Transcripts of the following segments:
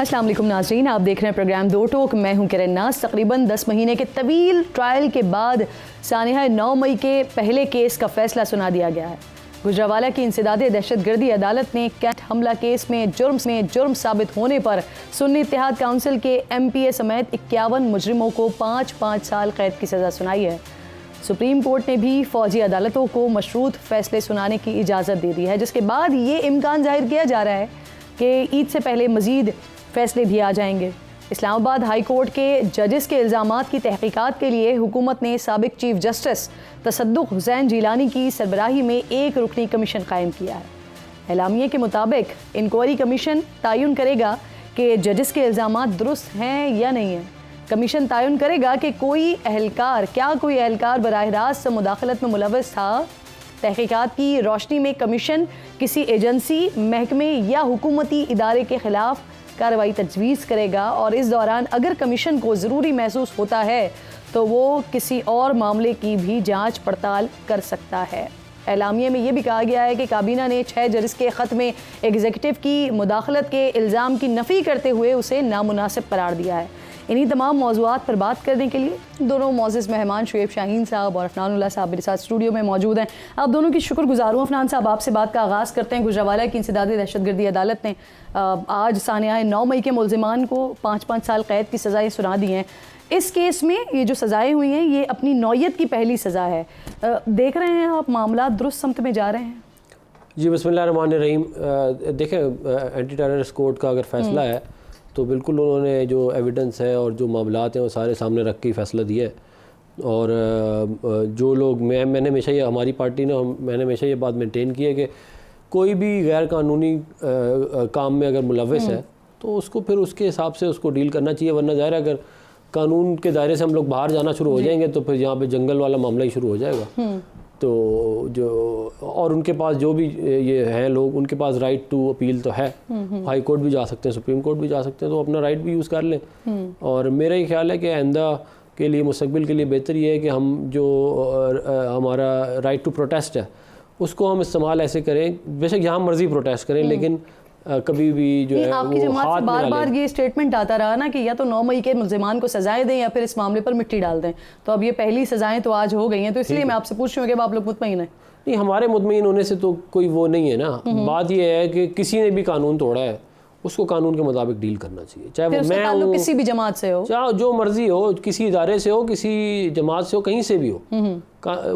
अस्सलाम वालेकुम नाज़रीन, आप देख रहे हैं प्रोग्राम दो टोक। मैं हूं किरण नाज। तकरीबन 10 महीने के तवील ट्रायल के बाद सानिया 9 मई के पहले केस का फैसला सुना दिया गया है। गुजरावाला की इंसदादे दहशतगर्दी अदालत ने कैट हमला केस में जुर्म साबित होने पर सुन्नी इत्तेहाद काउंसिल के MPA समेत 51 मुजरिमों को 5-5 साल कैद की सज़ा सुनाई है। सुप्रीम कोर्ट ने भी फौजी अदालतों को मशरूत फैसले सुनाने की इजाज़त दे दी है, जिसके बाद ये इम्कान जाहिर किया जा रहा है कि ईद से पहले मज़ीद फैसले भी आ जाएंगे। इस्लामाबाद हाई कोर्ट के जजेस के इल्ज़ामात की तहकीकात के लिए हुकूमत ने साबिक चीफ जस्टिस तसद्दुक़ हुसैन जिलानी की सरबराही में एक रुकनी कमीशन कायम किया है। एलामिये के मुताबिक इंक्वायरी कमीशन तयन करेगा कि जजेस के इल्ज़ामात दुरुस्त हैं या नहीं हैं। कमीशन तयन करेगा कि कोई अहलकार बराह रास्त मुदाखलत में मुलव्वस था। तहकीकात की रोशनी में कमीशन किसी एजेंसी, महकमे या हुकूमती इदारे के ख़िलाफ़ कार्रवाई तजवीज़ करेगा और इस दौरान अगर कमीशन को ज़रूरी महसूस होता है तो वो किसी और मामले की भी जांच पड़ताल कर सकता है। एलामिये में ये भी कहा गया है कि काबीना ने 6 जजेस के ख़त में एग्जीक्यूटिव की मुदाखलत के इल्ज़ाम की नफ़ी करते हुए उसे नामुनासिब करार दिया है। इन्हीं तमाम मौज़ूआत पर बात करने के लिए दोनों मोअज़्ज़ज़ मेहमान शुएब शाहीन साहब और अफनानुल्लाह साहब मेरे साथ स्टूडियो में मौजूद हैं। आप दोनों की शुक्रगुज़ार हूँ। अफनान साहब, आपसे बात का आगाज़ करते हैं। गुजरावाला की इंसदादे दहशतगर्दी अदालत ने आज सानिया 9 मई के मुल्ज़िमान को 5-5 साल कैद की सज़ाएँ सुना दी हैं। इस केस में ये जो सज़ाएँ हुई हैं ये अपनी नौयत की पहली सज़ा है। देख रहे हैं आप मामला दुरुस्त समत में जा रहे हैं? जी, बिस्मिल्लाहिर्रहमानिर्रहीम। देखें, एंटी टेररिस्ट कोर्ट का अगर फ़ैसला है तो बिल्कुल उन्होंने जो एविडेंस है और जो मामलात हैं वो सारे सामने रख के ही फ़ैसला दिया है। और जो लोग मैंने हमेशा ये हमारी पार्टी ने मैंने हमेशा ये बात मेंटेन की है कि कोई भी गैर कानूनी काम में अगर मुलव्वस है तो उसको फिर उसके हिसाब से उसको डील करना चाहिए, वरना ज़ाहिर है अगर कानून के दायरे से हम लोग बाहर जाना शुरू हो जाएंगे तो फिर यहाँ पे जंगल वाला मामला ही शुरू हो जाएगा। तो जो और उनके पास जो भी ये हैं लोग, उनके पास राइट टू अपील तो है। हाई कोर्ट भी जा सकते हैं, सुप्रीम कोर्ट भी जा सकते हैं, तो अपना राइट भी यूज़ कर लें। और मेरा ये ख्याल है कि आइंदा के लिए, मुस्तकबिल के लिए बेहतर ये है कि हम जो हमारा राइट टू प्रोटेस्ट है उसको हम इस्तेमाल ऐसे करें, बेशक यहाँ मर्जी प्रोटेस्ट करें, लेकिन कभी भी जो है आपकी जमात से बार बार ये स्टेटमेंट आता रहा ना कि या तो 9 मई के मुल्ज़िमान को सजाएं दें या फिर इस मामले पर मिट्टी डाल दें। तो अब ये पहली सजाएं तो आज हो गई हैं, तो इसलिए मैं आपसे पूछ रही हूँ कि आप लोग मुतमईन हैं? नहीं, हमारे मुतमईन होने से तो कोई वो नहीं है ना। बात ये है कि किसी ने भी कानून तोड़ा है उसको कानून के मुताबिक डील करना चाहिए, चाहे वो मैं हूँ, किसी भी जमात से हो, चाहे जो मर्जी हो, किसी इदारे से हो, किसी जमात से हो, कहीं से भी हो।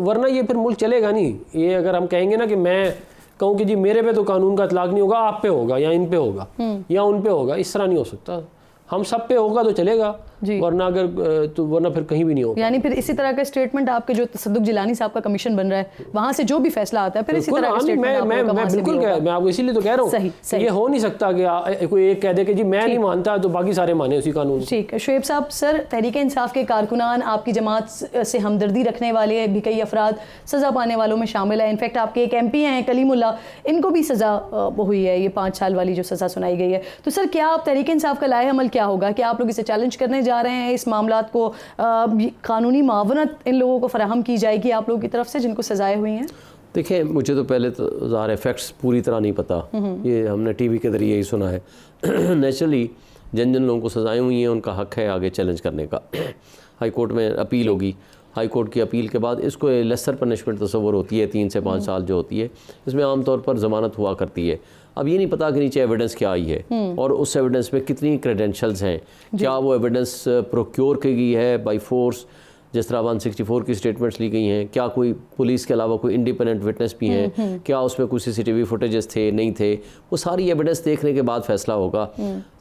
वरना ये फिर मुल्क चलेगा नहीं। ये अगर हम कहेंगे ना कि मैं कहूँ कि जी मेरे पे तो कानून का इतलाक नहीं होगा, आप पे होगा या इन पे होगा या उन पे होगा, इस तरह नहीं हो सकता। हम सब पे होगा तो चलेगा, वरना वरना फिर कहीं भी नहीं होगा। यानी फिर इसी तरह का स्टेटमेंट आपके जो तसद्दुक़ जिलानी साहब का कमीशन बन रहा है वहाँ से जो भी फैसला आता है फिर इसी तरह का स्टेटमेंट मैं बिल्कुल मैं आपको इसीलिए तो कह रहा हूँ ये हो नहीं सकता कि कोई एक कह दे कि जी मैं नहीं मानता तो बाकी सारे माने उसी कानून। ठीक है शुएब साहब, सर तहरीक इंसाफ के कारकुनान, आपकी जमात से हमदर्दी रखने वाले भी कई अफराद सज़ा पाने वालों में शामिल है। इनफैक्ट आपके एक MP हैं कलीमुल्लाह, इनको भी सज़ा हुई है, ये 5 साल वाली जो सज़ा सुनाई गई है। तो सर क्या आप तहरीक इंसाफ का लाए अमल क्या होगा? क्या आप लोग इसे चैलेंज करने जा रहे हैं? इस मामलात को कानूनी मावनत इन लोगों को फराहम की जाएगी आप लोगों की तरफ से जिनको सजाएं हुई हैं? देखिए, मुझे तो पहले तो ज़ाहिर फैक्ट्स पूरी तरह नहीं पता, ये हमने TV के ज़रिए ही सुना है। नेचुरली जिन लोगों को सजाएं हुई हैं उनका हक़ है आगे चैलेंज करने का। हाई कोर्ट में अपील होगी, हाई कोर्ट की अपील के बाद इसको लेसर पनिशमेंट तस्वर होती है, 3 से 5 साल जो होती है, इसमें आमतौर पर ज़मानत हुआ करती है। अब ये नहीं पता कि नीचे एविडेंस क्या आई है और उस एविडेंस में कितनी क्रेडेंशियल्स हैं, क्या वो एविडेंस प्रोक्योर की गई है बाय फोर्स, जिस तरह 164 की स्टेटमेंट्स ली गई हैं, क्या कोई पुलिस के अलावा कोई इंडिपेंडेंट विटनेस भी हैं, क्या उसमें कुछ CCTV फुटेजेस थे, नहीं थे, वो सारी एविडेंस देखने के बाद फैसला होगा।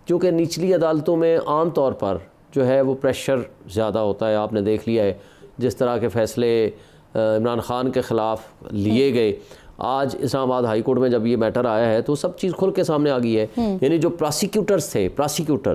क्योंकि निचली अदालतों में आम तौर पर जो है वो प्रेशर ज़्यादा होता है। आपने देख लिया है जिस तरह के फ़ैसले इमरान ख़ान के ख़िलाफ़ लिए गए। आज इस्लामाबाद हाई कोर्ट में जब ये मैटर आया है तो सब चीज़ खुल के सामने आ गई है। यानी जो प्रोसिक्यूटर्स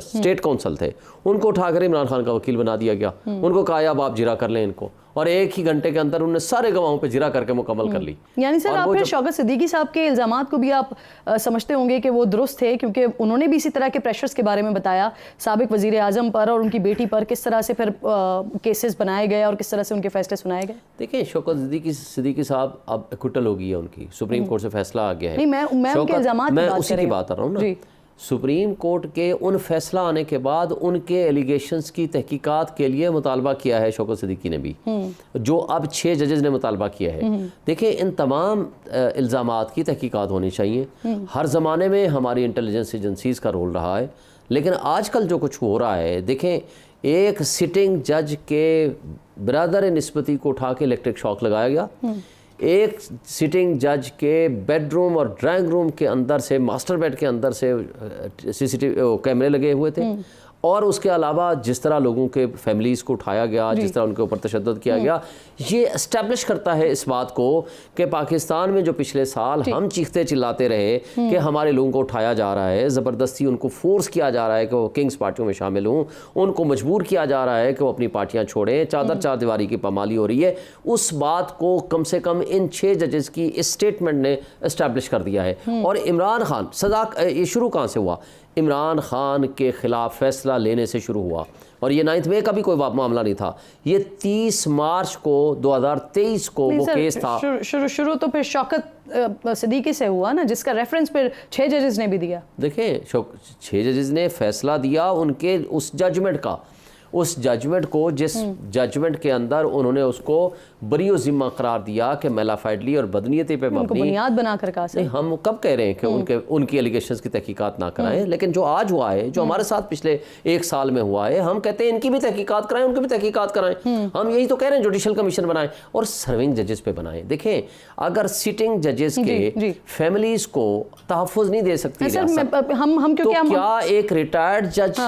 स्टेट काउंसिल थे, उनको उठाकर इमरान खान का वकील बना दिया गया। उनको कहा अब आप जिरा कर लें इनको, और 1 ही घंटे के अंदर उन्होंने सारे गवाहों पे जिरा करके मुकम्मल कर ली। यानी सर आप फिर शौकत सिद्दीकी साहब के इल्ज़ामात को भी आप समझते होंगे कि वो दुरुस्त थे, क्योंकि उन्होंने भी इसी तरह के प्रेशर्स के बारे में बताया साबिक वज़ीर आज़म पर और उनकी बेटी पर, किस तरह से फिर केसेस बनाए गए और किस तरह से उनके फैसले सुनाए गए। देखिए, शौकत सिद्दीकी साहब अब एक्विटल हो गई है उनकी, सुप्रीम कोर्ट से फैसला आ गया है। नहीं, मैं उनके इल्ज़ामात मैं उसी की बात कर रहा हूँ ना। सुप्रीम कोर्ट के उन फैसला आने के बाद उनके एलिगेशंस की तहकीकात के लिए मुतालबा किया है शौकत सिद्दीकी ने भी, जो अब 6 जजेस ने मुतालबा किया है। देखिए, इन तमाम इल्ज़ामात की तहकीकात होनी चाहिए। हर ज़माने में हमारी इंटेलिजेंस एजेंसीज़ का रोल रहा है, लेकिन आजकल जो कुछ हो रहा है, देखें, एक सिटिंग जज के ब्रदर निस्बती को उठा के इलेक्ट्रिक शॉक लगाया गया, एक सिटिंग जज के बेडरूम और ड्राइंग रूम के अंदर से, मास्टर बेड के अंदर से सीसीटीवी कैमरे लगे हुए थे, और उसके अलावा जिस तरह लोगों के फैमिलीज़ को उठाया गया, जिस तरह उनके ऊपर तशद्दुद किया गया, ये इस्टेब्लिश करता है इस बात को कि पाकिस्तान में जो पिछले साल हम चीखते चिल्लाते रहे कि हमारे लोगों को उठाया जा रहा है, ज़बरदस्ती उनको फोर्स किया जा रहा है कि वो किंग्स पार्टियों में शामिल हों, उनको मजबूर किया जा रहा है कि वो अपनी पार्टियाँ छोड़ें, चार दीवारी की पामाली हो रही है, उस बात को कम से कम इन 6 जजेस की इस स्टेटमेंट ने इस्टेब्लिश कर दिया है। और इमरान खान सजा, ये शुरू कहाँ से हुआ? इमरान खान के ख़िलाफ़ फ़ैसला लेने से शुरू हुआ, और ये 9 मई का भी कोई मामला नहीं था, ये 30 मार्च को 2023 को वो केस था। शुरू तो फिर शौकत सिद्दीकी से हुआ ना, जिसका रेफरेंस फिर 6 जजेस ने भी दिया। देखिए, 6 जजेस ने फ़ैसला दिया उनके उस जजमेंट का, उस जजमेंट को, जिस जजमेंट के अंदर उन्होंने उसको बरी और ज़िम्मा करार दिया कि मेलाफाइडली और बदनीयती पे मबनी बुनियाद बनाकर कहा। नहीं, हम कब कह रहे हैं कि उनकी एलिगेशंस की तहकीकात ना कराएं, लेकिन जो आज हुआ है, जो हमारे साथ पिछले 1 साल में हुआ है, हम कहते हैं इनकी भी तहकीकात कराएं, उनकी भी तहकीकात कराएं। हम यही तो कह रहे हैं, जुडिशल कमीशन बनाएं और सर्विंग जजेस पे बनाएं। देखें, अगर सिटिंग जजेस के फैमिलीज को तहफ़्फ़ुज़ नहीं दे सकती हम तो क्या एक रिटायर्ड जज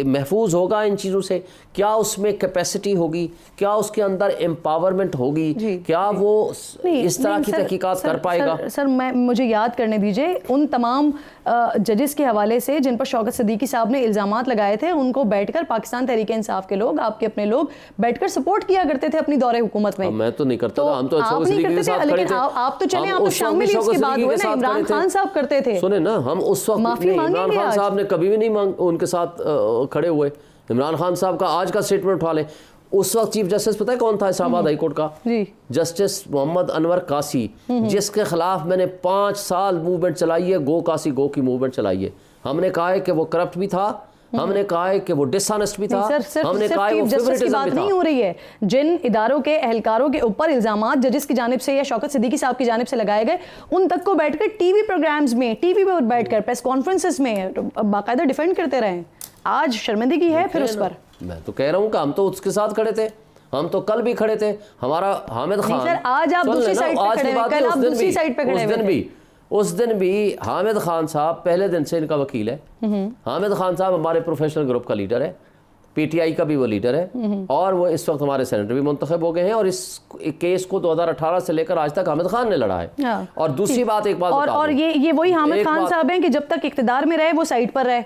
महफूज होगा इन चीज़ों से? क्या उसमें कैपेसिटी होगी? क्या उसके अंदर एम्पावरमेंट होगी? क्या वो इस तरह की तहकीकात कर पाएगा? सर मुझे याद करने दीजिए उन तमाम जजेस के हवाले से जिन पर शौकत सिद्दीकी साहब ने इल्ज़ामात लगाए थे, उनको बैठकर पाकिस्तान तहरीक इंसाफ के लोग, आपके अपने लोग बैठकर सपोर्ट किया करते थे अपनी दौरे हुकूमत में। मैं तो नहीं करता था, हम तो शौकत सिद्दीकी के साथ खड़े थे। आप तो चले, आप तो शामिल उसके बाद हुए ना, इमरान खान साहब करते थे। सुने ना, हम उस वक्त इमरान खान साहब ने कभी भी नहीं उनके साथ खड़े हुए। इमरान खान साहब का आज का स्टेटमेंट उठा लें, उस वक्त चीफ जस्टिस पता है कौन था इस्लामाबाद हाई कोर्ट का? जस्टिस मोहम्मद अनवर कासी, जिसके खिलाफ मैंने 5 साल मूवमेंट चलाई है, गो कासी गो की मूवमेंट चलाई है। हमने कहा है कि वो करप्ट भी था, हमने कहा है कि वो डिसऑनेस्ट भी था, हमने कहा है वो फेवरेटिज्म भी था। नहीं हो रही है, जिन इदारों के एहलकारों के ऊपर इल्जामात जजेस की जानिब से या शौकत सिद्दीकी साहब की जानिब से लगाए गए, उन तक को बैठकर टीवी प्रोग्राम्स में, टीवी पर बैठकर प्रेस कॉन्फ्रेंसेस में बाकायदा डिफेंड करते रहे। आज शर्मिंदगी है फिर उस पर। मैं तो कह रहा हूँ कि हम तो उसके साथ खड़े थे, हम तो कल भी खड़े थे। हमारा हामिद खान, सर आज आप दूसरी साइड पे खड़े हैं, कल आप दूसरी साइड पे खड़े हैं। उस दिन भी हामिद खान साहब पहले दिन से इनका वकील है। हामिद खान साहब हमारे प्रोफेशनल ग्रुप का लीडर है, पीटीआई का भी वो लीडर है, और वो इस वक्त हमारे सेनेटर भी मुंतखब हो गए हैं, और इस केस को 2018 से लेकर आज तक हामिद खान ने लड़ा है। और दूसरी बात, एक बात और ये वही हामिद खान साहब हैं कि जब तक इख्तिदार में रहे वो साइड पर रहे।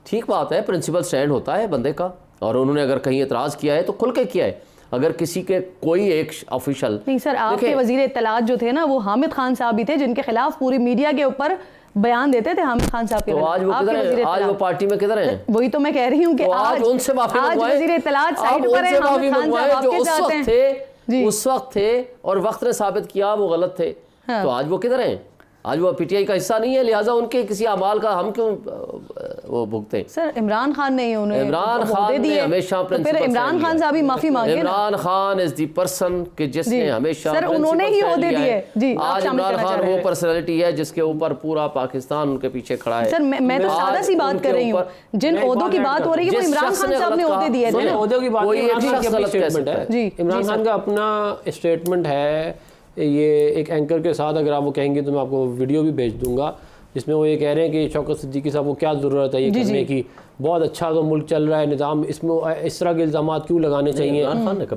ठीक बात है, प्रिंसिपल स्टैंड होता है बंदे का, और उन्होंने अगर कहीं एतराज़ किया है तो खुल के किया है। अगर किसी के कोई एक ऑफिशियल नहीं सर, आपके वजीर इत्तलात जो थे ना, वो हामिद खान साहब भी थे, जिनके खिलाफ पूरी मीडिया के ऊपर बयान देते थे हामिद खान साहब के। तो आज वो किधर है? आज वो पार्टी में किधर हैं? वही तो मैं कह रही हूँ कि आज उनसे माफी मंगवाएं। वजीर इत्तलात साइड पर है, हामिद खान साहब आपके साथ हैं, उस वक्त थे और वक्त ने साबित किया वो गलत थे। तो आज वो किधर हैं? आज वो पीटीआई का हिस्सा नहीं है, लिहाजा उनके किसी अमाल का हम क्यों वो भुगते? सर इमरान खान ने उन्हें इमरान खान ने हमेशा फिर इमरान खान साहब भी माफी मांगे। Imran Khan is the person कि जिसने हमेशा सर उन्होंने ही ओहदे दिए जी। आज इमरान खान वो पर्सनालिटी है जिसके ऊपर पूरा पाकिस्तान उनके पीछे खड़ा है। सर मैं तो सादा सी बात कर रही हूँ, जिन ओहदों की बात हो रही है वो इमरान खान साहब ने ओहदे दिए थे। ओहदों की बात है, इमरान खान का अपना स्टेटमेंट है। ये एक एंकर के साथ अगर आप वो कहेंगे तो मैं आपको वीडियो भी भेज दूंगा, जिसमें वो ये कह रहे हैं कि शौकत सिद्दीकी साहब को क्या ज़रूरत है ये करने की, बहुत अच्छा तो मुल्क चल रहा है, निज़ाम, इसमें इस तरह के इल्ज़ाम क्यों लगाने चाहिए।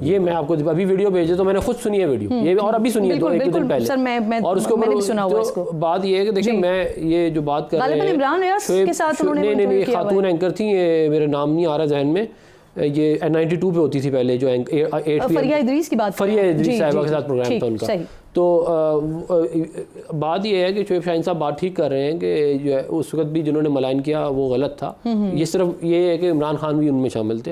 ये मैं आपको अभी वीडियो भेजे तो मैंने खुद सुनी है वीडियो, ये और अभी सुनी है तो 1 दिन पहले। और उसके ऊपर बात ये है कि देखिए, मैं ये जो बात कर रहे हैं, नहीं खातून एंकर थी, ये मेरा नाम नहीं आ रहा जहन में, ये 92 पे होती थी पहले, जो फरिया इदरीस की बात, फरिया इदरीस साहिबा के साथ प्रोग्राम था उनका। तो बात ये है कि शोएब शाहीन साहब बात ठीक कर रहे हैं कि जो है उस वक्त भी जिन्होंने मलाइन किया वो गलत था। ये सिर्फ ये है कि इमरान खान भी उनमें शामिल थे।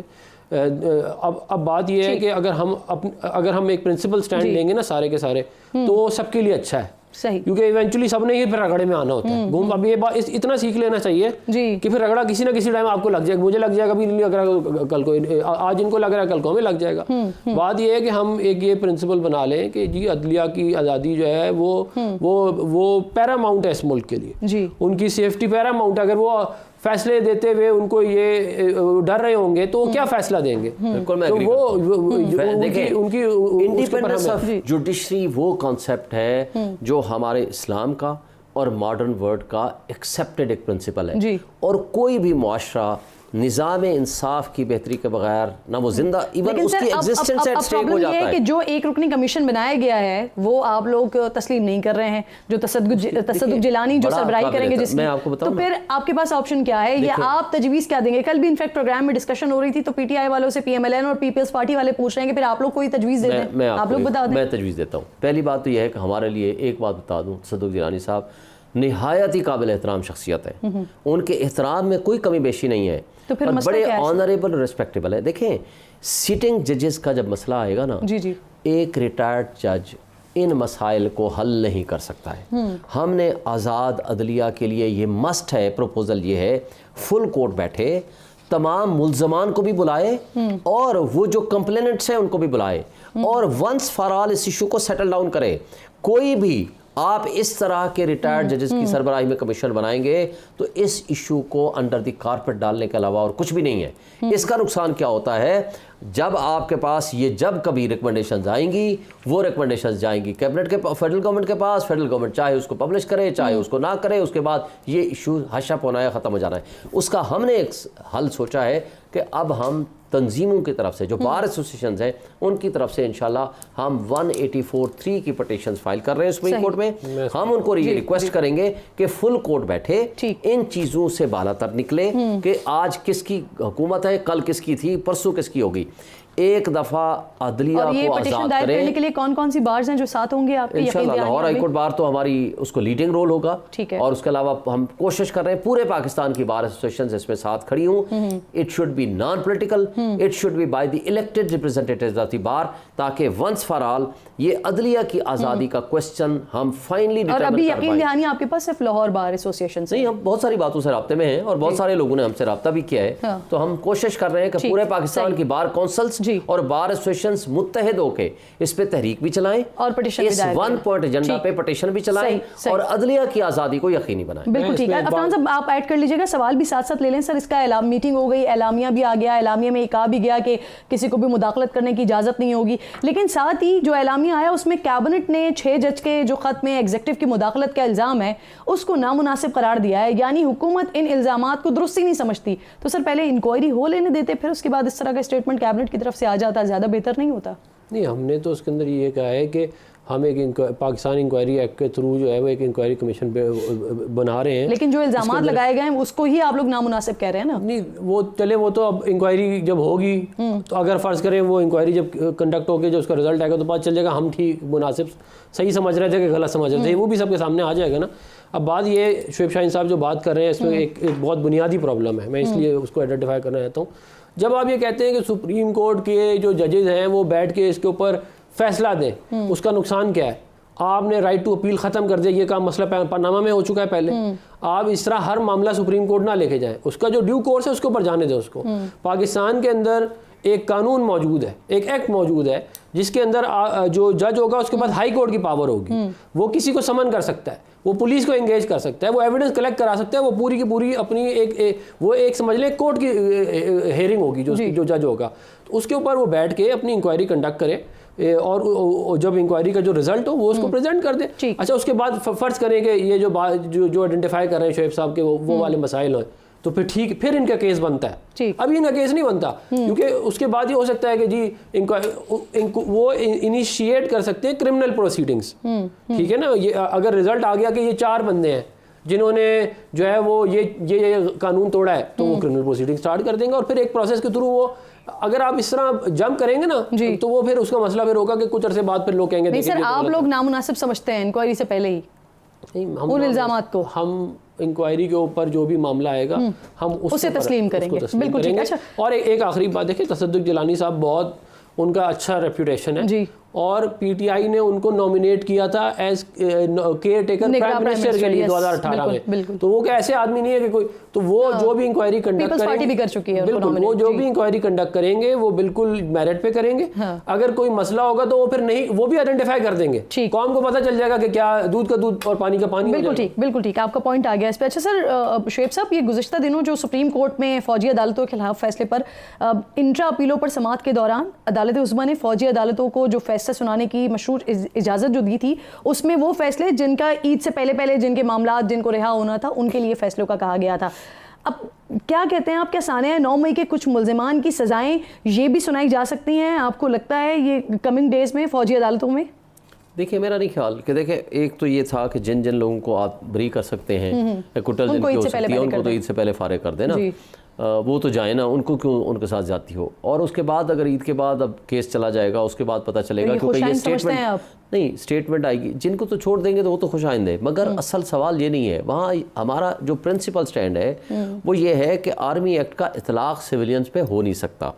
अब बात ये है कि अगर हम एक प्रिंसिपल स्टैंड लेंगे ना सारे के सारे, तो सबके लिए अच्छा है। सही। क्योंकि इवेंचुअली सबने ही फिर रगड़े में आना होता है। घूम अब ये बात इतना सीख लेना चाहिए कि फिर रगड़ा किसी ना किसी टाइम आपको लग जाएगा, मुझे लग जाएगा, कभी नहीं लग रहा कल को, आज इनको लग रहा है कल को हमें लग जाएगा। बात ये है कि हम एक ये प्रिंसिपल बना लें कि जी अदलिया की आज़ादी जो है वो पैरामाउंट है इस मुल्क के लिए, उनकी सेफ्टी पैरामाउंट है। अगर वो फैसले देते हुए उनको ये डर रहे होंगे तो वो क्या फैसला देंगे? बिल्कुल मैं तो वो देखिए उनकी इंडिपेंडेंस ऑफ जुडिशरी वो कॉन्सेप्ट है जो हमारे इस्लाम का और मॉडर्न वर्ल्ड का एक्सेप्टेड एक प्रिंसिपल है। और कोई भी मुआशरा निज़ाम इंसाफ की बेहतरी के बगैर ना वो जिंदा, इवन उसकी एग्जिस्टेंस एट स्टेक हो जाता है। कि जो एक रुकनी कमीशन बनाया गया है वो आप लोग तस्लीम नहीं कर रहे हैं, जो तसद्दुक जिलानी जो सरबराही करेंगे जिसमें, मैं आपको बताऊं तो फिर आपके पास ऑप्शन क्या है? ये आप तजवीज़ क्या देंगे? कल भी इनफैक्ट प्रोग्राम में डिस्कशन हो रही थी तो पीटीआई वालों से PMLN और पीपल्स पार्टी वाले पूछ रहे हैं कि फिर आप लोग कोई तजवीज़ दे दें, आप लोग बता दें। मैं तजवीज़ देता हूँ। पहली बात तो यह है कि हमारे लिए एक बात बता दूँ, तसद्दुक जिलानी साहब निहायत ही काबिल एहतराम शख्सियत है, उनके एहतराम में कोई कमी बेशी नहीं है, तो फिर और बड़े ऑनरेबल रिस्पेक्टेबल है। देखें सिटिंग जजेस का जब मसला आएगा ना, एक रिटायर्ड जज इन मसाइल को हल नहीं कर सकता है। हमने आज़ाद अदलिया के लिए ये मस्ट है, प्रपोजल ये है, फुल कोर्ट बैठे, तमाम मुल्ज़मान को भी बुलाए और वो जो कंप्लेनेंट्स हैं उनको भी बुलाए और वंस फॉर ऑल इस इशू को सेटल डाउन करे। कोई भी आप इस तरह के रिटायर्ड जजेस की सरबराही में कमीशन बनाएंगे तो इस इशू को अंडर द कारपेट डालने के अलावा और कुछ भी नहीं है। इसका नुकसान क्या होता है, जब आपके पास ये जब कभी रिकमेंडेशंस आएंगी वो रिकमेंडेशंस जाएंगी कैबिनेट के, फेडरल गवर्नमेंट के पास, फेडरल गवर्नमेंट चाहे उसको पब्लिश करे चाहे उसको ना करे, उसके बाद ये इशू हशप होना है, ख़त्म हो जाना है। उसका हमने एक हल सोचा है कि अब हम तंजीमों की तरफ से जो बार एसोसिएशंस हैं उनकी तरफ से इंशाल्लाह हम 184(3) की पटिशंस फाइल कर रहे हैं सुप्रीम कोर्ट में। हम उनको ये रिक्वेस्ट करेंगे कि फुल कोर्ट बैठे, इन चीज़ों से बालातर निकले कि आज किसकी हुकूमत है, कल किसकी थी, परसों किसकी होगी। एक दफ़ा अदलिया को आज़ाद करें। करने के लिए कौन कौन सी बार्स हैं जो साथ होंगे आपके? इंशाल्लाह लाहौर हाई कोर्ट बार तो हमारी उसको लीडिंग रोल होगा, और उसके अलावा हम कोशिश कर रहे हैं पूरे पाकिस्तान की बार एसोसिएशंस इसमें साथ खड़ी हूँ। It should be non political, it should be by the elected representatives of the bar, ताकि वंस फॉर ऑल ये अदलिया की आज़ादी का क्वेश्चन हम फाइनली और अभी यकीन दहानी आपके पास सिर्फ लाहौर बार एसोसिएशन नहीं, हम बहुत सारी बातों से राब्ते में हैं और बहुत सारे लोगों ने हमसे राब्ता भी किया है। तो हम कोशिश कर रहे हैं कि पूरे पाकिस्तान की बार काउंसिल्स और बार एसोसिएशंस मुत्तहिद होकर इस पे तहरीक भी चलाएं और पटिशन इस वन पॉइंट एजेंडा पे पटिशन भी चलाएं और अदलिया की आज़ादी को यकीनी बनाएं। बिल्कुल ठीक है। अफरान साहब आप ऐड कर लीजिएगा, सवाल भी साथ साथ ले लें। सर इसका मीटिंग हो गई, एलामिया भी आ गया, एलामिया में कहा भी गया कि किसी को भी मुदाखलत करने की इजाज़त नहीं होगी, लेकिन साथ ही जो एलामिया आया उसमें कैबिनेट ने 6 जज के जो खत में एग्जीक्यूटिव की मुदाखलत का इल्ज़ाम है उसको नामुनासिब करार दिया है, यानी हुकूमत इन इल्ज़ामात को दुरुस्ती नहीं समझती। तो सर पहले इंक्वायरी हो लेने देते, फिर उसके बाद इस तरह का स्टेटमेंट कैबिनेट की तरफ से आ जाता, ज़्यादा बेहतर नहीं होता? नहीं, हमने तो उसके अंदर ये कहा है कि हम एक पाकिस्तान इंक्वायरी एक्ट के थ्रू जो है वो एक इंक्वायरी कमीशन पे बना रहे हैं, लेकिन जो इल्ज़ामात लगाए गए हैं उसको ही आप लोग नामुनासिब कह रहे हैं ना? नहीं, वो चले, वो तो अब इंक्वायरी जब होगी तो अगर फ़र्ज़ करें वो इंक्वायरी जब कंडक्ट होकर जो उसका रिजल्ट आएगा तो पता चल जाएगा हम ठीक मुनासिब सही समझ रहे थे कि गलत समझ रहे थे, वो भी सबके सामने आ जाएगा ना। अब बात ये शुएब शाहीन साहब जो बात कर रहे हैं इसमें एक बहुत बुनियादी प्रॉब्लम है, मैं इसलिए उसको आइडेंटिफाई करना चाहता हूँ। जब आप ये कहते हैं कि सुप्रीम कोर्ट के जो जजेज़ हैं वो बैठ के इसके ऊपर फैसला दें, उसका नुकसान क्या है? आपने राइट टू अपील ख़त्म कर दिया, ये काम मसला पनामा में हो चुका है पहले। आप इस तरह हर मामला सुप्रीम कोर्ट ना लेके जाएं, उसका जो ड्यू कोर्स है उसके ऊपर जाने दें उसको। पाकिस्तान के अंदर एक कानून मौजूद है, एक एक्ट मौजूद है जिसके अंदर जो जज होगा उसके बाद हाई कोर्ट की पावर होगी, वो किसी को समन कर सकता है, वो पुलिस को एंगेज कर सकता है, वो एविडेंस कलेक्ट करा सकता है, वो पूरी की पूरी अपनी एक समझ लें कोर्ट की हेयरिंग होगी जो जज होगा, तो उसके ऊपर वो बैठ के अपनी इंक्वायरी कंडक्ट करे और जब इंक्वायरी का जो रिजल्ट हो वो उसको प्रेजेंट कर दे। अच्छा, उसके बाद फर्ज करें कि ये जो आइडेंटिफाई कर रहे हैं शुएब साहब के वो वाले मसाइल हो तो फिर ठीक, फिर इनका केस बनता है। अभी इनका केस नहीं बनता क्योंकि उसके बाद ये हो सकता है कि जी वो इनिशिएट कर सकते हैं क्रिमिनल प्रोसीडिंग्स, ठीक है ना। ये अगर रिजल्ट आ गया कि ये 4 बंदे हैं जिन्होंने जो है वो ये कानून तोड़ा है तो वो क्रिमिनल प्रोसीडिंग स्टार्ट कर देंगे और फिर एक प्रोसेस के थ्रू वो, अगर आप इस तरह जंप करेंगे ना तो वो फिर उसका मसला फिर होगा कि कुछ अरसे बाद फिर लोग कहेंगे नहीं सर आप लोग नामुनासिब समझते हैं इंक्वायरी से पहले ही उन इल्जामात को? हम इंक्वायरी के ऊपर जो भी मामला आएगा हम उसे तस्लीम करेंगे, बिल्कुल ठीक है। और एक आखिरी बात देखिए, तसद्दुक जिलानी साहब बहुत, उनका अच्छा रेप्यूटेशन है और पीटीआई ने उनको नॉमिनेट किया था as caretaker prime minister के लिए 2018 में। तो वो क्या ऐसे आदमी नहीं है कि कोई, तो वो जो भी इंक्वायरी कंडक्ट करेंगे भी कर चुकी है, बिल्कुल वो जो भी इंक्वायरी कंडक्ट करेंगे वो बिल्कुल मेरिट पे करेंगे। अगर कोई मसला होगा तो वो फिर नहीं, वो भी आइडेंटिफाई कर देंगे, कौम को पता चल जाएगा कि क्या दूध का दूध और पानी का पानी। बिल्कुल ठीक, आपका पॉइंट आ गया इस पे। अच्छा सर शुएब साहब, ये गुज़िश्ता दिनों जो सुप्रीम कोर्ट में फौजी अदालतों के खिलाफ फैसले पर इंट्रा अपीलों पर समाअत के दौरान अदालत उज़्मा ने फौजी अदालतों को जो फैसला सुनाने की मशरूर इजाज़त जो दी थी, उसमें वो फैसले जिनका ईद से पहले जिनके मामला जिनको रिहा होना था उनके लिए फैसलों का कहा गया था। अब क्या कहते हैं आप, क्या सानिया 9 मई के कुछ मुल्ज़िमान की सज़ाएं ये भी सुनाई जा सकती हैं, आपको लगता है ये कमिंग डेज़ में फ़ौजी अदालतों में? देखिए मेरा नहीं ख्याल कि देखिए, एक तो ये था कि जिन लोगों को आप बरी कर सकते हैं, एक्विटल जिनकी हो सकती है, उनको तो ईद से पहले फारिग कर देना, वो तो जाए ना, उनको क्यों उनके साथ जाती हो। और उसके बाद अगर ईद के बाद अब केस चला जाएगा, उसके बाद पता चलेगा, क्योंकि ये स्टेटमेंट आएगी, जिनको तो छोड़ देंगे तो वो तो खुश आइंदे। मगर असल सवाल ये नहीं है, वहाँ हमारा जो प्रिंसिपल स्टैंड है वो ये है कि आर्मी एक्ट का इतलाक़ सिविलियंस पे हो नहीं सकता।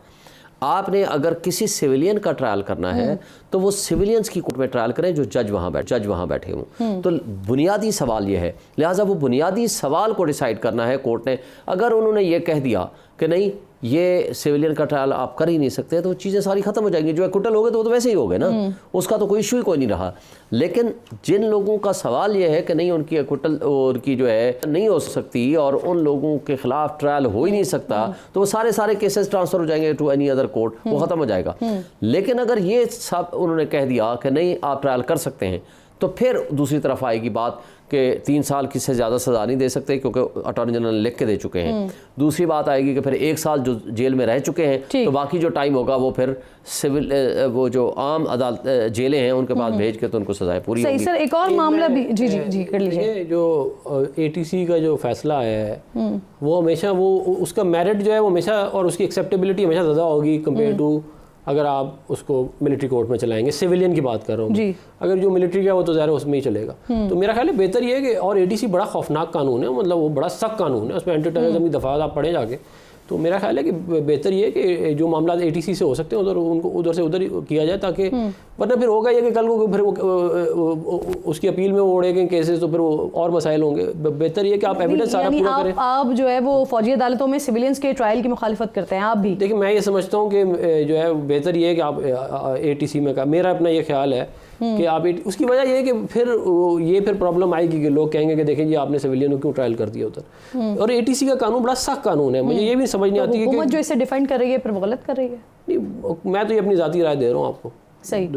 आपने अगर किसी सिविलियन का ट्रायल करना है तो वो सिविलियंस की कोर्ट में ट्रायल करें जो जज वहाँ बैठे हों। तो बुनियादी सवाल ये है, लिहाजा वो बुनियादी सवाल को डिसाइड करना है कोर्ट ने। अगर उन्होंने ये कह दिया कि नहीं ये सिविलियन का ट्रायल आप कर ही नहीं सकते, तो चीज़ें सारी ख़त्म हो जाएंगी। जो एक्विटल हो गए तो वो तो वैसे ही हो गए ना, उसका तो कोई इशू ही कोई नहीं रहा। लेकिन जिन लोगों का सवाल ये है कि नहीं उनकी एक्विटल उनकी जो है नहीं हो सकती और उन लोगों के खिलाफ ट्रायल हो ही नहीं सकता, तो वो सारे केसेस ट्रांसफ़र हो जाएंगे टू एनी अदर कोर्ट, वो ख़त्म हो जाएगा। लेकिन अगर ये सब उन्होंने कह दिया कि नहीं आप ट्रायल कर सकते हैं, तो फिर दूसरी तरफ आएगी बात कि 3 साल की से ज़्यादा सज़ा नहीं दे सकते, क्योंकि अटॉर्नी जनरल लिख के दे चुके हैं। दूसरी बात आएगी कि फिर 1 साल जो जेल में रह चुके हैं, तो बाकी जो टाइम होगा वो फिर सिविल वो जो आम अदालत जेलें हैं उनके पास भेज के तो उनको सज़ाएं पूरी होंगी। सर एक और मामला भी जी कर लीजिए। जो ATC का जो फैसला है वो हमेशा वो उसका मेरिट जो है वो हमेशा, और उसकी एक्सेप्टेबिलिटी हमेशा ज़्यादा होगी कंपेयर टू अगर आप उसको मिलिट्री कोर्ट में चलाएंगे। सिविलियन की बात कर रहा हूँ, अगर जो मिलिट्री का वो तो ज़ाहिर उसमें ही चलेगा। तो मेरा ख्याल है बेहतर ये है कि, और ATC बड़ा खौफनाक कानून है, मतलब वो बड़ा सख्त कानून है, उसमें एंटी टेररिज्म की दफ़ात आप पढ़े जाके। तो मेरा ख्याल है कि बेहतर ये है कि जो मामला ATC से हो सकते हैं उनको उधर से उधर किया जाए, ताकि वरना फिर होगा ये कि कल को फिर वो उसकी अपील में वो उड़ेंगे केसेस, तो फिर वो और मसाइल होंगे। बेहतर ये कि आप एविडेंस सारा पूरा करें। आप जो है वो फौजी अदालतों में सिविलियंस के ट्रायल की मुखालिफत करते हैं आप भी? देखिए मैं ये समझता हूँ कि जो है बेहतर ये है कि आप ATC में का, मेरा अपना ये ख्याल है कि आप उसकी वजह ये है कि फिर प्रॉब्लम आएगी कि लोग कहेंगे कि देखें जी आपने सिविलियन को क्यों ट्रायल कर दिया उधर। और ATC का कानून बड़ा सख्त कानून है, मुझे ये भी समझ नहीं आती है हुकूमत जो इसे डिफेंड कर रही है फिर वो गलत कर रही है। नहीं, मैं तो ये अपनी ज़ाती राय दे रहा हूँ आपको। सही,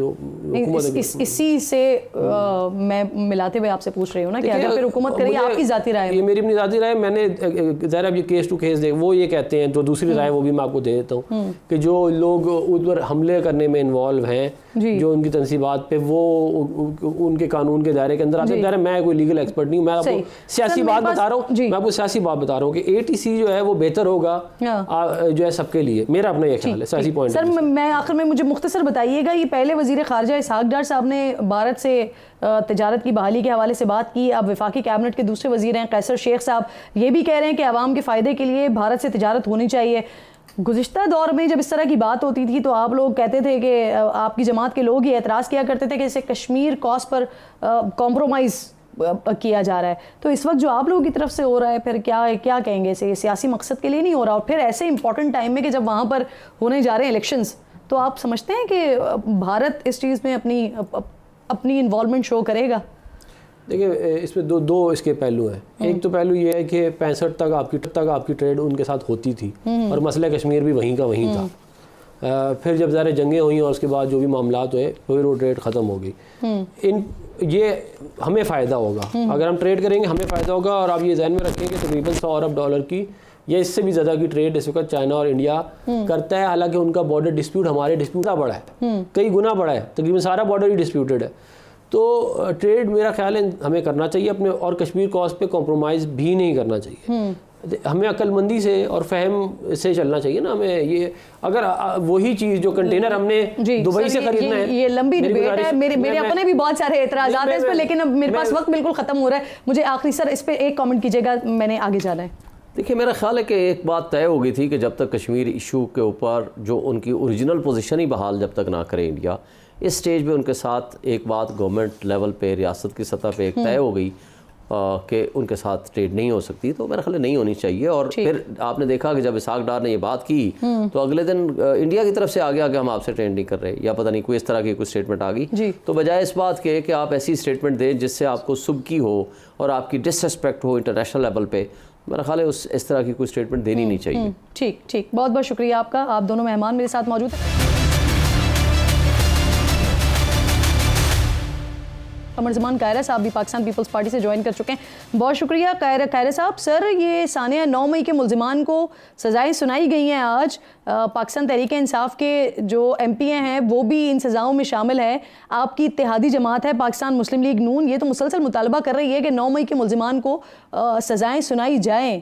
इसी से मैं मिलाते हुए आपसे पूछ रही हूँ ना कि अगर फिर हुकूमत करेगी, आपकी ज़ाती राय? ये मेरी अपनी ज़ाती राय, मैंने ज़ाहिर अब ये केस टू केस देख, वो ये कहते हैं, तो दूसरी राय वो भी मैं आपको दे देता हूँ कि जो लोग उस पर हमले करने में इन्वॉल्व हैं, जो उनकी तनसीबात पे वो उनके कानून के दायरे के अंदर आते हैं। मैं कोई लीगल एक्सपर्ट नहीं हूँ, मैं आपको सियासी बात बता रहा हूँ, मैं आपको सियासी बात बता रहा हूँ कि ATC जो है वो बेहतर होगा जो है सबके लिए। मेरा अपना ये ख्याल है, सियासी पॉइंट। सर मैं आखिर में मुझे मुख्तसर बताइएगा, ये पहले वज़ीर ख़ारजा इसहाक़ डार साहब ने भारत से तिजारत की बहाली के हवाले से बात की। अब वफाकी कैबिनेट के दूसरे वज़ीर हैं कैसर शेख साहब, ये भी कह रहे हैं कि आवाम के फ़ायदे के लिए भारत से तिजारत होनी चाहिए। गुज़िश्ता दौर में जब इस तरह की बात होती थी तो आप लोग कहते थे कि आपकी जमात के लोग ये एतराज़ किया करते थे कि इसे कश्मीर कॉज पर कॉम्प्रोमाइज़ किया जा रहा है। तो इस वक्त जो आप लोगों की तरफ से हो रहा है, फिर क्या कहेंगे, इसे सियासी मकसद के लिए नहीं हो रहा? और फिर ऐसे इंपॉर्टेंट टाइम में कि जब वहाँ पर होने जा रहे हैं इलेक्शंस, तो आप समझते हैं कि भारत इस चीज़ में अपनी इन्वॉल्वमेंट शो करेगा? देखिए इसमें दो इसके पहलू हैं। एक तो पहलू ये है कि 65 तक आपकी ट्रेड उनके साथ होती थी और मसला कश्मीर भी वहीं का वहीं था। फिर जब ज़रा जंगें हुई और उसके बाद जो भी मामलात हुए फिर वो ट्रेड ख़त्म हो गई। ये हमें फ़ायदा होगा, अगर हम ट्रेड करेंगे हमें फ़ायदा होगा। और आप ये ज़हन में रखें कि तकरीबन 100 अरब डॉलर की या इससे भी ज़्यादा की ट्रेड इस वक्त चाइना और इंडिया करता है। हालांकि उनका बॉर्डर डिस्प्यूट हमारे डिस्प्यूट का बड़ा है, कई गुना बड़ा है, तकरीबन सारा बॉर्डर ही डिस्प्यूटेड है। तो ट्रेड मेरा ख्याल है हमें करना चाहिए अपने, और कश्मीर कॉज पे कॉम्प्रोमाइज़ भी नहीं करना चाहिए। हमें अक्लमंदी से और फहम से चलना चाहिए ना। हमें ये अगर वही चीज़ जो कंटेनर हमने दुबई से खरीदना है, ये लंबी डिबेट है, मेरे अपने भी बहुत सारे एतराज़ात हैं इस पर, लेकिन अब मेरे पास वक्त बिल्कुल ख़त्म हो रहा है। मुझे आखिरी सर इस पर एक कमेंट कीजिएगा, मैंने आगे जाना है। देखिए मेरा ख्याल है कि एक बात तय हो गई थी कि जब तक कश्मीर इशू के ऊपर जो उनकी ओरिजिनल पोजीशन ही बहाल जब तक ना करे इंडिया, इस स्टेज पे उनके साथ एक बात गवर्नमेंट लेवल पे, रियासत की सतह पे एक तय हो गई कि उनके साथ ट्रेड नहीं हो सकती, तो मेरा ख्याल नहीं होनी चाहिए। और फिर आपने देखा कि जब इसहाक डार ने ये बात की तो अगले दिन इंडिया की तरफ से आ गया कि हम आपसे ट्रेड नहीं कर रहे, या पता नहीं कोई इस तरह की कोई स्टेटमेंट आ गई। तो बजाय इस बात के कि आप ऐसी स्टेटमेंट दें जिससे आपको सुबकी हो और आपकी डिसरिस्पेक्ट हो इंटरनेशनल लेवल पे, मेरा ख्याल है इस तरह की कोई स्टेटमेंट देनी नहीं चाहिए। ठीक ठीक, बहुत बहुत शुक्रिया आपका। आप दोनों मेहमान मेरे साथ मौजूद हैं। कमर ज़मान कायरा साहब भी पाकिस्तान पीपल्स पार्टी से ज्वाइन कर चुके हैं। बहुत शुक्रिया कायरा साहब। सर, ये सानिया 9 मई के मुल्ज़िमान को सज़ाएं सुनाई गई हैं आज। पाकिस्तान तहरीक इंसाफ के जो MP हैं वो भी इन सज़ाओं में शामिल है। आपकी इत्तेहादी जमात है पाकिस्तान मुस्लिम लीग नून, ये तो मुसलसल मुतालबा कर रही है कि 9 मई के मुल्ज़िमान को सज़ाएं सुनाई जाएँ।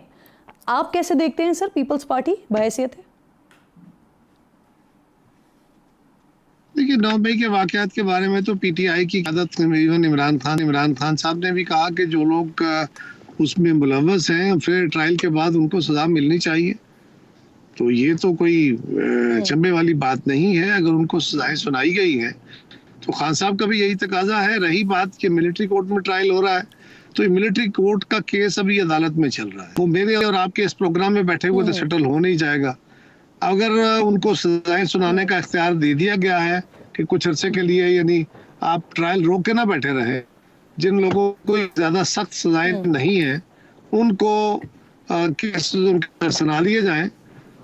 आप कैसे देखते हैं सर पीपल्स पार्टी बहैसियत है? देखिए, 9 मई के वाक़यात के बारे में तो PTI की क़यादत, इवन इमरान खान साहब ने भी कहा कि जो लोग उसमें मुलव्वस हैं फिर ट्रायल के बाद उनको सज़ा मिलनी चाहिए। तो ये तो कोई चंबे वाली बात नहीं है। अगर उनको सज़ाएं सुनाई गई हैं तो खान साहब का भी यही तकाजा है। रही बात कि मिलिट्री कोर्ट में ट्रायल हो रहा है, तो मिलिट्री कोर्ट का केस अभी अदालत में चल रहा है। वो मेरे और आपके इस प्रोग्राम में बैठे हुए तो सेटल हो नहीं जाएगा। अगर उनको सजाएं सुनाने का इख्तियार दे दिया गया है कि कुछ अरसे के लिए, यानी आप ट्रायल रोक के ना बैठे रहे, जिन लोगों को ज़्यादा सख्त सजाएं नहीं है उनको केस सुना लिए जाएं,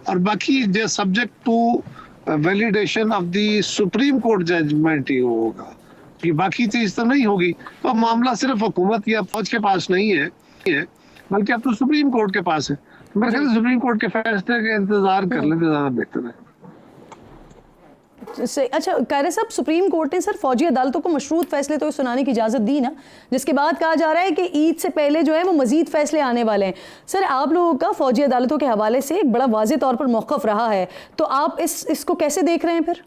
और बाकी जो subject to validation of the supreme court judgment ही होगा, कि बाकी चीज़ तो नहीं होगी। तो मामला सिर्फ हुकूमत या फौज के पास नहीं है, बल्कि अब तो सुप्रीम कोर्ट के पास है। मेरे ख्याल से सुप्रीम कोर्ट के फैसले का इंतजार कर लेते ज़्यादा बेहतर है। अच्छा कायरा साहब, सुप्रीम कोर्ट ने सर फौजी अदालतों को मशरूत फैसले तो सुनाने की इजाज़त दी ना, जिसके बाद कहा जा रहा है कि ईद से पहले जो है वो मजीद फैसले आने वाले हैं। सर, आप लोगों का फौजी अदालतों के हवाले से एक बड़ा वाज़ेह तौर पर मौक़िफ़ रहा है, तो आप इसको कैसे देख रहे हैं? फिर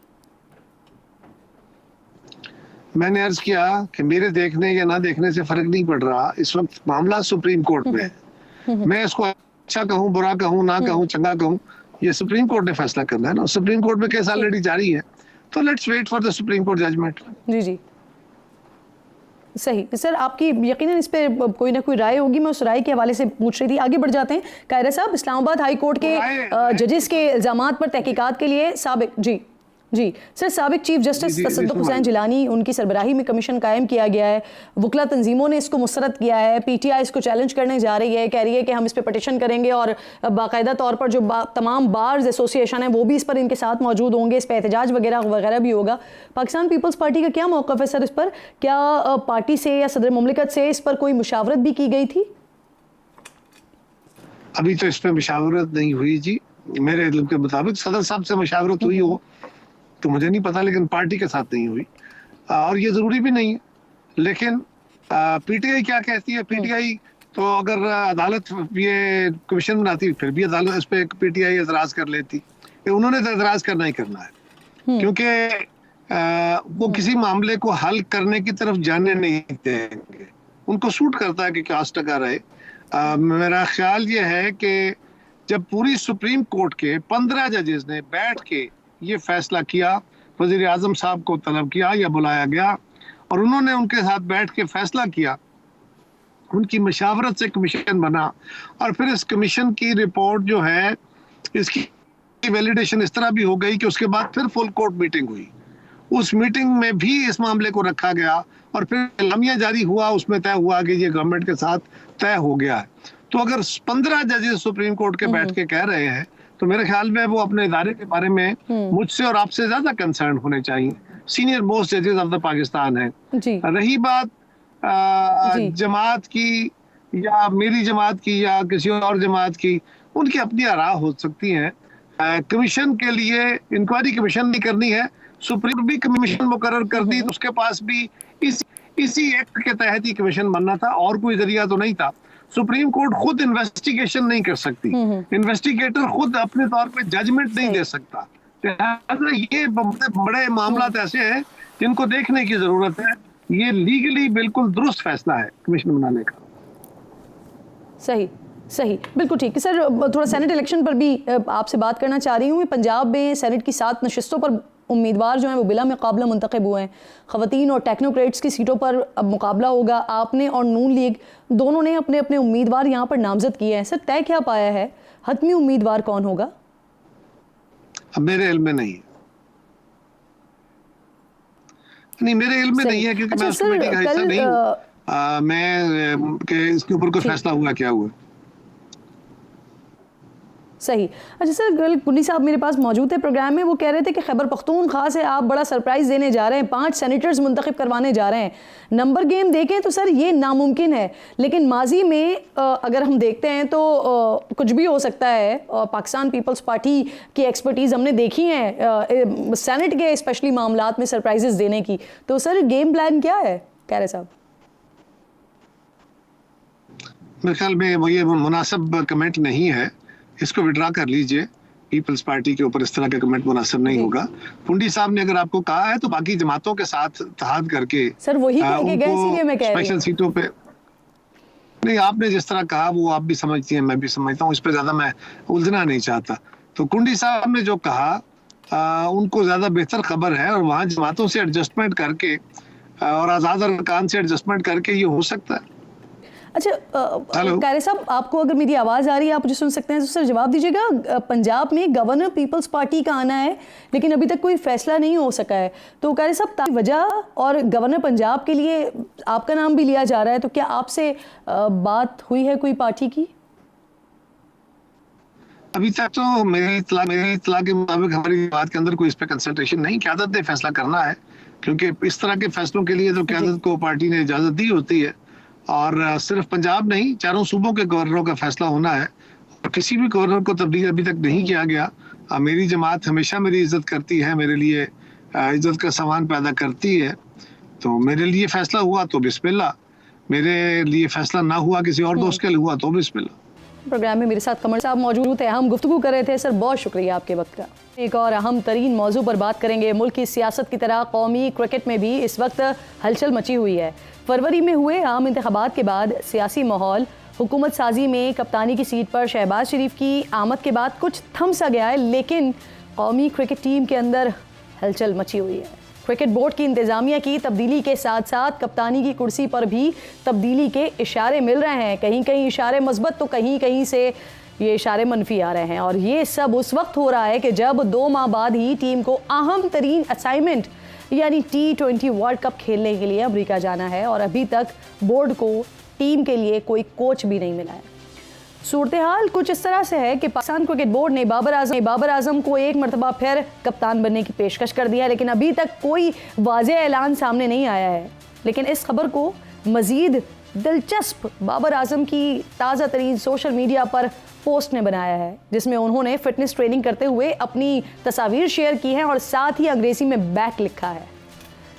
मैंने अर्ज किया कि मेरे देखने या ना देखने से फर्क नहीं पड़ रहा। इस वक्त मामला सुप्रीम कोर्ट में है। मैं इसको अच्छा कहूँ, बुरा कहूँ, ना कहूँ, चंगा कहूँ, ये सुप्रीम कोर्ट ने फैसला करना है ना। सुप्रीम कोर्ट में केस ऑलरेडी जारी है, तो let's wait for the supreme court judgment. जी जी, सही। सर, आपकी यकीनन इस पे कोई ना कोई राय होगी, मैं उस राय के हवाले से पूछ रही थी। आगे बढ़ जाते हैं। कायरा साहब, इस्लामाबाद हाई कोर्ट के जजेस के इल्जामात पर तहकीकात के लिए साबिक चीफ जस्टिस तसद्दुक़ हुसैन जिलानी, उनकी सरबराही में कमीशन कायम किया गया है। वकला तंजीमों ने इसको मुस्तरद किया है। PTI इसको चैलेंज करने जा रही है, कह रही है कि हम इस पर पटिशन करेंगे और बाकायदा तौर पर जो तमाम बार्स एसोसिएशन है वो भी इस पर इनके साथ मौजूद होंगे, इस पर एहतजाज वगैरह भी होगा। पाकिस्तान पीपल्स पार्टी का क्या मौक़िफ़ है सर इस पर? क्या पार्टी से या सदर मुमलिकत से इस पर कोई मुशावरत भी की गई थी? अभी तो इस पर मुशावरत नहीं हुई जी। मेरे इल्म के मुताबिक सदर साहब से मुशावरत हुई हो तो मुझे नहीं पता, लेकिन पार्टी के साथ नहीं हुई, और ये ज़रूरी भी नहीं है। लेकिन PTI क्या कहती है? PTI तो अगर अदालत ये कमीशन बनाती फिर भी अदालत इस पर PTI एतराज़ कर लेती। उन्होंने तो एतराज़ करना ही करना है, क्योंकि वो किसी मामले को हल करने की तरफ जाने नहीं देंगे। उनको सूट करता है कि कास्ट टका रहे। मेरा ख्याल ये है कि जब पूरी सुप्रीम कोर्ट के 15 जजेस ने बैठ के ये फैसला किया, वज़ीर आज़म साहब को तलब किया या बुलाया गया और उन्होंने उनके साथ बैठ के फैसला किया, उनकी मशावरत से कमीशन बना, और फिर इस कमीशन की रिपोर्ट जो है इसकी वैलिडेशन इस तरह भी हो गई कि उसके बाद फिर फुल कोर्ट मीटिंग हुई। उस मीटिंग में भी इस मामले को रखा गया और फिर एलामिया जारी हुआ, उसमें तय हुआ कि ये गवर्नमेंट के साथ तय हो गया है। तो अगर 15 जजेस सुप्रीम कोर्ट के बैठ के कह रहे हैं तो मेरे ख्याल में वो अपने इदारे के बारे में मुझसे और आपसे ज्यादा कंसर्न होने चाहिए। सीनियर मोस्ट जजेस ऑफ द पाकिस्तान है। रही बात जमात की या मेरी जमात की या किसी और जमात की, उनकी अपनी आरा हो सकती हैं। कमीशन के लिए इंक्वायरी कमीशन नहीं करनी है, सुप्रीम भी कमीशन मुकर्रर कर दी, तो उसके पास भी इसी एक्ट के तहत ही कमीशन बनना था, और कोई जरिया तो नहीं था। सुप्रीम कोर्ट खुद इन्वेस्टिगेशन नहीं कर सकती, इन्वेस्टिगेटर खुद अपने तौर पे जजमेंट नहीं दे सकता। ये बड़े मामला ऐसे हैं जिनको देखने की जरूरत है। ये लीगली बिल्कुल दुरुस्त फैसला है कमीशन बनाने का। सही, बिल्कुल ठीक है सर। थोड़ा सेनेट इलेक्शन पर भी आपसे बात करना चाह रही हूँ। पंजाब में सेनेट की 7 नशिस्तों पर उम्मीदवार जो हैं वो बिला मुकाबला मुंतखब हुए हैं। ख़वातीन और टेक्नोक्रेट्स की सीटों पर अब मुकाबला होगा। आपने और नून लीग दोनों ने अपने अपने उम्मीदवार यहाँ पर नामजद किए हैं। सर, तय क्या पाया है, हतमी उम्मीदवार कौन होगा? अब मेरे इल्म में नहीं है, नहीं मेरे इल्म में नहीं है, क्योंकि मैं उस कमेटी का हिस्सा नहीं हूँ। मैं कि इसके ऊपर कोई फैसला हुआ क्या हुआ। सही। अच्छा सर, कल कुन्नी साहब मेरे पास मौजूद थे प्रोग्राम में, वो कह रहे थे कि खैबर पख्तूनख्वा से आप बड़ा सरप्राइज़ देने जा रहे हैं, 5 सेनेटर्स मुंतखब करवाने जा रहे हैं। नंबर गेम देखें तो सर ये नामुमकिन है, लेकिन माजी में अगर हम देखते हैं तो कुछ भी हो सकता है। पाकिस्तान पीपल्स पार्टी की एक्सपर्टीज़ हमने देखी है सेनेट के स्पेशली मामलात में सरप्राइजेस देने की। तो सर गेम प्लान क्या है कैरे साहब? मेरे ख्याल में वो ये मुनासिब कमेंट नहीं है, इसको विड्रा कर लीजिए। पीपल्स पार्टी के ऊपर इस तरह का कमेंट मुनासिब नहीं होगा। पुंडी साहब ने अगर आपको कहा है तो बाकी जमातों के साथ इत्तेहाद करके सर वही कह के गए, इसीलिए मैं कह रही हूं स्पेशल सीटों पे नहीं, आपने जिस तरह कहा वो आप भी समझती हैं, मैं भी समझता हूँ, इस पर ज्यादा मैं उलझना नहीं चाहता। तो कुंडी साहब ने जो कहा उनको ज्यादा बेहतर खबर है, और वहाँ जमातों से एडजस्टमेंट करके और आज़ाद अरकान से एडजस्टमेंट करके ये हो सकता है। अच्छा कारी साहब, आपको अगर मेरी आवाज़ आ रही है, आप मुझे सुन सकते हैं, तो सर जवाब दीजिएगा। पंजाब में गवर्नर पीपल्स पार्टी का आना है, लेकिन अभी तक कोई फैसला नहीं हो सका है। तो कारी साहब, वजह और गवर्नर पंजाब के लिए आपका नाम भी लिया जा रहा है, तो क्या आपसे बात हुई है कोई पार्टी की? अभी तक तो मेरी इत्तला के मुताबिक हमारी बात के अंदर कोई इस पर कंसल्टेशन नहीं। क़यादत ने फैसला करना है, क्योंकि इस तरह के फैसलों के लिए तो क़यादत को पार्टी ने इजाज़त दी होती है, और सिर्फ पंजाब नहीं, चारों सूबों के गवर्नरों का फैसला होना है। और किसी भी गवर्नर को तब्दील अभी तक नहीं किया गया। मेरी जमात हमेशा मेरी इज्जत करती है, मेरे लिए इज्जत का सामान पैदा करती है। तो मेरे लिए फैसला हुआ तो बिस्मिल्लाह, मेरे लिए फैसला ना हुआ, किसी और दोस्त के लिए हुआ तो बिस्मिल्लाह। प्रोग्राम में मेरे साथ कमर साहब मौजूद थे, हम गुफ्तगू कर रहे थे। सर बहुत शुक्रिया आपके वक्त का। एक और अहम तरीन मौजू पर बात करेंगे। मुल्क की सियासत की तरह कौमी क्रिकेट में भी इस वक्त हलचल मची हुई है। फरवरी में हुए आम इंतखाबात के बाद सियासी माहौल, हुकूमत साजी में कप्तानी की सीट पर शहबाज शरीफ की आमद के बाद कुछ थम सा गया है, लेकिन कौमी क्रिकेट टीम के अंदर हलचल मची हुई है। क्रिकेट बोर्ड की इंतज़ामिया की तब्दीली के साथ साथ कप्तानी की कुर्सी पर भी तब्दीली के इशारे मिल रहे हैं। कहीं कहीं इशारे मस्बत तो कहीं कहीं से ये इशारे मनफी आ रहे हैं, और ये सब उस वक्त हो रहा है कि जब 2 माह बाद ही टीम को अहम तरीन असाइनमेंट यानी T20 वर्ल्ड कप खेलने के लिए अमेरिका जाना है, और अभी तक बोर्ड को टीम के लिए कोई कोच भी नहीं मिला है। सूरत हाल कुछ इस तरह से है कि पाकिस्तान क्रिकेट बोर्ड ने बाबर आजम को एक मरतबा फिर कप्तान बनने की पेशकश कर दिया, लेकिन अभी तक कोई वाज़ेह ऐलान सामने नहीं आया है। लेकिन इस खबर को मज़ीद दिलचस्प बाबर आजम की ताज़ा तरीन सोशल मीडिया पर पोस्ट ने बनाया है, जिसमें उन्होंने फिटनेस ट्रेनिंग करते हुए अपनी तस्वीर शेयर की हैं और साथ ही अंग्रेज़ी में बैक लिखा है।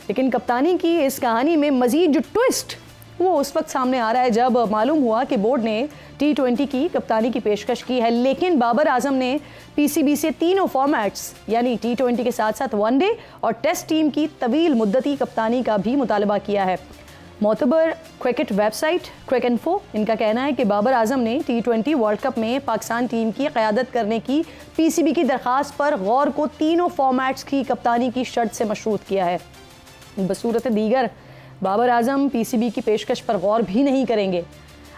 लेकिन कप्तानी की इस कहानी में मज़ीद जो ट्विस्ट वो उस वक्त सामने आ रहा है जब मालूम हुआ कि बोर्ड ने T20 की कप्तानी की पेशकश की है, लेकिन बाबर आजम ने PCB से तीनों फॉर्मेट्स यानी T20 के साथ साथ वनडे और टेस्ट टीम की तवील मुद्दती कप्तानी का भी मुतालबा किया है। मोतबर क्रिकेट वेबसाइट क्रिकेइन्फो, इनका कहना है कि बाबर आजम ने T20 वर्ल्ड कप में पाकिस्तान टीम की क़यादत करने की PCB की दरख्वास्त पर गौर को तीनों फॉर्मेट्स की कप्तानी की शर्त से मशरूत किया है। बसूरत दीगर बाबर आजम PCB की पेशकश पर गौर भी नहीं करेंगे।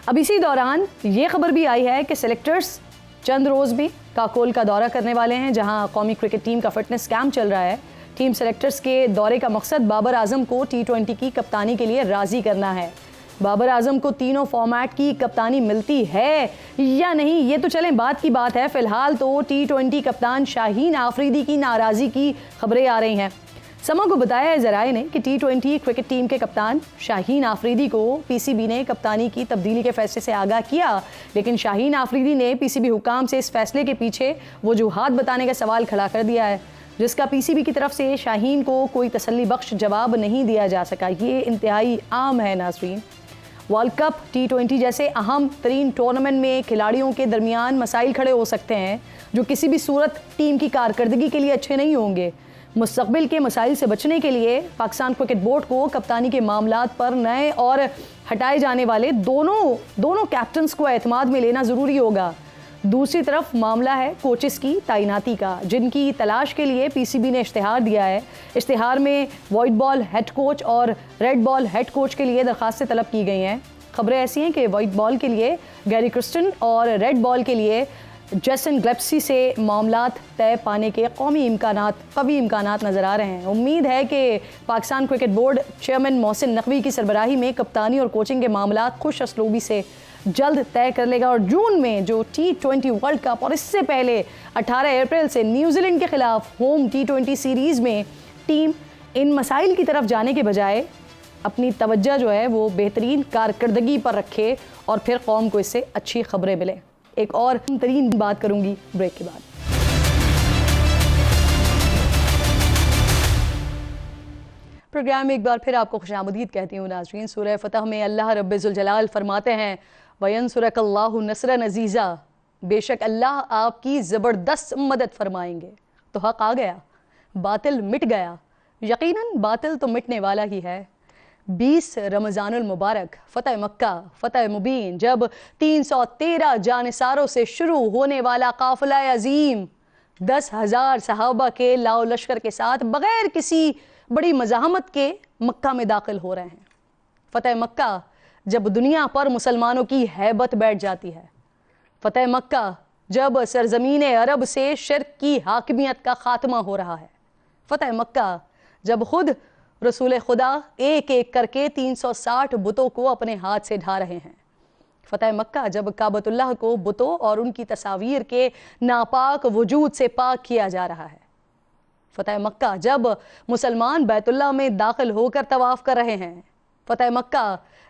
अब इसी दौरान ये खबर भी आई है कि सेलेक्टर्स चंद रोज़ में काकोल का दौरा करने वाले हैं, जहां कौमी क्रिकेट टीम का फिटनेस कैंप चल रहा है। टीम सेलेक्टर्स के दौरे का मकसद बाबर आजम को T20 की कप्तानी के लिए राज़ी करना है। बाबर आजम को तीनों फॉर्मेट की कप्तानी मिलती है या नहीं, ये तो चलें बात की बात है। फ़िलहाल तो T20 कप्तान शाहीन आफरीदी की नाराज़गी की खबरें आ रही हैं। समा को बताया है ज़राए ने कि T20 क्रिकेट टीम के कप्तान शाहीन आफरीदी को PCB ने कप्तानी की तब्दीली के फैसले से आगाह किया, लेकिन शाहीन आफरीदी ने PCB हुकाम से इस फैसले के पीछे वजूहात बताने का सवाल खड़ा कर दिया है, जिसका PCB की तरफ से शाहीन को कोई तसल्ली बख्श जवाब नहीं दिया जा सका। ये इंतहाई आम है नाज़रीन। वर्ल्ड कप T20 जैसे अहम तरीन टूर्नामेंट में खिलाड़ियों के दरमियान मसाइल खड़े हो सकते हैं जो किसी भी सूरत टीम की कारकर्दगी के लिए अच्छे नहीं होंगे। मुस्तकबिल के मसाइल से बचने के लिए पाकिस्तान क्रिकेट बोर्ड को कप्तानी के मामलात पर नए और हटाए जाने वाले दोनों कैप्टन्स को एतमाद में लेना ज़रूरी होगा। दूसरी तरफ मामला है कोचेस की तैनाती का, जिनकी तलाश के लिए पीसीबी ने इश्तिहार दिया है। इश्तिहार में वाइट बॉल हेड कोच और रेड बॉल हेड कोच के लिए दरखास्तें तलब की गई हैं। खबरें ऐसी हैं कि वाइट बॉल के लिए गैरी क्रिस्टन और रेड बॉल के लिए जेसन ग्लेप्सी से मामलात तय पाने के कौवी इम्कानात नज़र आ रहे हैं। उम्मीद है कि Pakistan cricket board chairman Mohsin Naqvi की सरबराही में कप्तानी और कोचिंग के मामलात खुश असलूबी से जल्द तय कर लेगा और जून में जो T20 वर्ल्ड कप और इससे पहले 18 अप्रैल से न्यूजीलैंड के खिलाफ होम T20 सीरीज़ में टीम इन मसाइल की तरफ जाने के बजाय अपनी तवज्जो जो है वो बेहतरीन कारकर्दगी पर रखे और फिर कौम को इससे अच्छी खबरें मिलें। एक और तरीन बात करूंगी ब्रेक के बाद। प्रोग्राम में एक बार फिर आपको खुशामदीद कहती हूँ नाज़रीन। सूरह फतह में अल्लाह रब्बुल जलाल फरमाते हैं वयंसुरकल्लाहु नस्रन अज़ीज़ा, बेशक अल्लाह आपकी ज़बरदस्त मदद फरमाएंगे। तो हक़ आ गया, बातिल मिट गया। यकीनन बातिल तो मिटने वाला ही है। 20 रमज़ानुल मुबारक फ़तह मक्का फ़तह मुबीन, जब 313 जानिसारों से शुरू होने वाला काफ़िला अज़ीम 10,000 सहाबा के लाओ लश्कर के साथ बग़ैर किसी बड़ी मज़ाहमत के मक्का में दाखिल हो रहे हैं। फ़तह मक्का जब दुनिया पर मुसलमानों की हैबत बैठ जाती है। फ़तह मक्का जब सरज़मीन अरब से शिर्क की हाकिमियत का ख़ात्मा हो रहा है। फ़तह मक्का जब खुद रसूल खुदा एक एक करके 360 बुतों को अपने हाथ से ढा रहे हैं। फ़तह मक्का जब काबतुल्लाह को बुतों और उनकी तस्वीर के नापाक वजूद से पाक किया जा रहा है। फ़तह मक्का जब मुसलमान बैतुल्लाह में दाखिल होकर तवाफ़ कर रहे हैं। फ़तह मक्का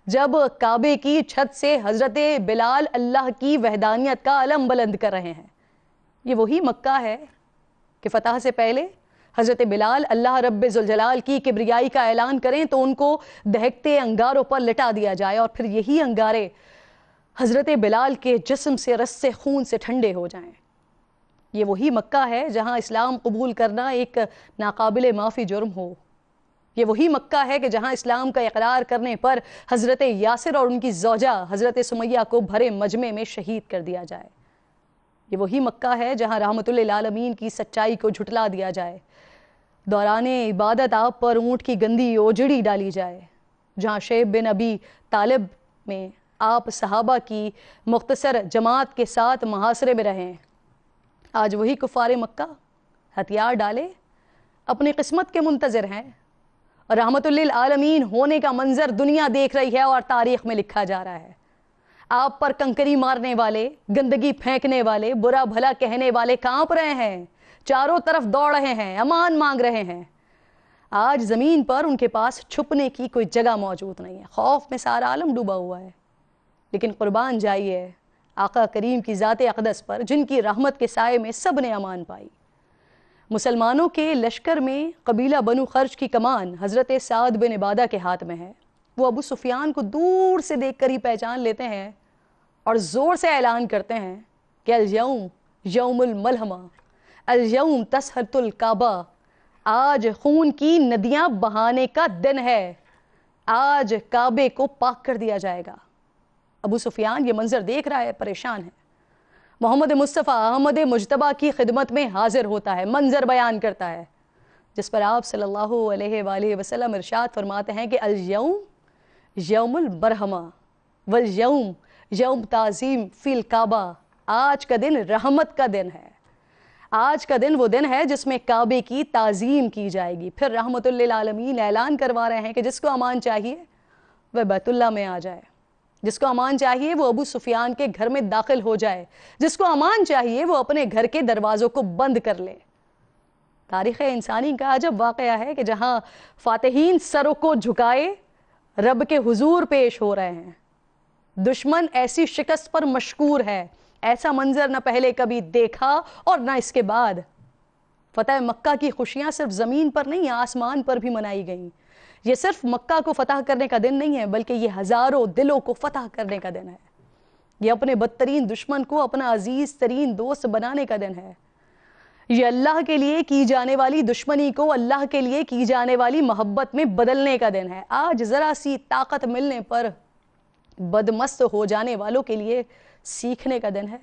जब काबे की छत से हज़रत बिलाल अल्लाह की वहदानियत का अलम बुलंद कर रहे हैं। ये वही मक्का है कि फ़तह से पहले हज़रत बिलाल अल्लाह रब्बुल जलाल की किब्रियाई का ऐलान करें तो उनको दहकते अंगारों पर लिटा दिया जाए और फिर यही अंगारे हज़रत बिलाल के जिस्म से रस्से खून से ठंडे हो जाएं। ये वही मक्का है जहां इस्लाम कबूल करना एक नाकाबिले माफ़ी जुर्म हो। ये वही मक्का है कि जहां इस्लाम का इकरार करने पर हज़रत यासिर और उनकी ज़ौजा हज़रत सुमैया को भरे मजमे में शहीद कर दिया जाए। ये वही मक्का है जहां रहमतुल्लिल आलमीन की सच्चाई को झुटला दिया जाए। दौराने इबादत आप पर ऊँट की गंदी ओजड़ी डाली जाए। जहाँ शेब बिन अबी तालिब में आप सहाबा की मुख्तसर जमात के साथ मुहासरे में रहें। आज वही कुफारे मक्का हथियार डाले अपनी किस्मत के मुंतज़िर हैं। रहमतुल्लिल आलमीन होने का मंजर दुनिया देख रही है और तारीख़ में लिखा जा रहा है। आप पर कंकरी मारने वाले, गंदगी फेंकने वाले, बुरा भला कहने वाले कांप रहे हैं, चारों तरफ दौड़ रहे हैं, अमान मांग रहे हैं। आज ज़मीन पर उनके पास छुपने की कोई जगह मौजूद नहीं है। खौफ में सारा आलम डूबा हुआ है। लेकिन कुर्बान जाइए आका करीम की ज़ाते अक़दस पर, जिनकी रहमत के साए में सब ने अमान पाई। मुसलमानों के लश्कर में कबीला बनु खर्ज की कमान हज़रत साद बिन इबादा के हाथ में है। वो अबू सुफियान को दूर से देखकर ही पहचान लेते हैं और ज़ोर से ऐलान करते हैं कि अल-यौम यौमुल मलहमा, अल-यौम तसहतुल काबा, आज खून की नदियाँ बहाने का दिन है, आज काबे को पाक कर दिया जाएगा। अबू सुफियान ये मंजर देख रहा है, परेशान है। मोहम्मद मुस्तफ़ा अहमद मुजतबा की खिदमत में हाजिर होता है, मंजर बयान करता है, जिस पर आप सल्लल्लाहु अलैहि वसल्लम इरशाद फरमाते हैं कि अल-यौम यौमुल बरहमा वल यौम यौम ताज़ीम फ़िल काबा, आज का दिन रहमत का दिन है। आज का दिन वो दिन है जिसमें काबे की ताज़ीम की जाएगी। फिर रहमतुल्लिल आलमीन ऐलान करवा रहे हैं कि जिसको अमान चाहिए वह बैतुल्लाह में आ जाए, जिसको अमान चाहिए वो अबू सुफियान के घर में दाखिल हो जाए, जिसको अमान चाहिए वो अपने घर के दरवाज़ों को बंद कर ले। तारीख़ इंसानी का अजब वाक़या है कि जहाँ फ़ातिहीन सरों को झुकाए रब के हुजूर पेश हो रहे हैं, दुश्मन ऐसी शिकस्त पर मशकूर है। ऐसा मंजर न पहले कभी देखा और न इसके बाद। फ़तह मक्का की खुशियाँ सिर्फ ज़मीन पर नहीं, आसमान पर भी मनाई गईं। ये सिर्फ मक्का को फ़तह करने का दिन नहीं है, बल्कि ये हज़ारों दिलों को फ़तह करने का दिन है। ये अपने बदतरीन दुश्मन को अपना अजीज़ तरीन दोस्त बनाने का दिन है। ये अल्लाह के लिए की जाने वाली दुश्मनी को अल्लाह के लिए की जाने वाली मोहब्बत में बदलने का दिन है। आज ज़रा सी ताकत मिलने पर बदमस्त हो जाने वालों के लिए सीखने का दिन है,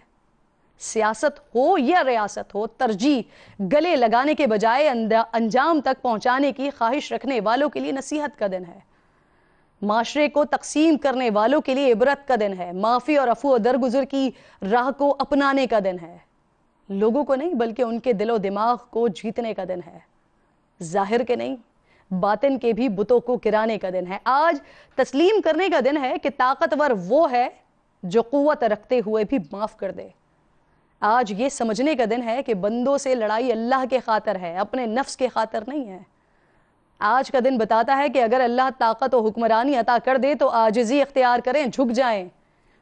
सियासत हो या रियासत हो, तरजीह गले लगाने के बजाय अंजाम तक पहुंचाने की ख्वाहिश रखने वालों के लिए नसीहत का दिन है। माशरे को तकसीम करने वालों के लिए इबरत का दिन है। माफ़ी और अफू दरगुजर की राह को अपनाने का दिन है। लोगों को नहीं बल्कि उनके दिलो दिमाग को जीतने का दिन है। जाहिर के नहीं बातिन के भी बुतों को गिराने का दिन है। आज तस्लीम करने का दिन है कि ताकतवर वो है जो कुव्वत रखते हुए भी माफ़ कर दे। आज ये समझने का दिन है कि बंदों से लड़ाई अल्लाह के खातिर है, अपने नफ्स के खातिर नहीं है। आज का दिन बताता है कि अगर अल्लाह ताकत और हुक्मरानी अता कर दे तो आजिज़ी इख्तियार करें, झुक जाएं,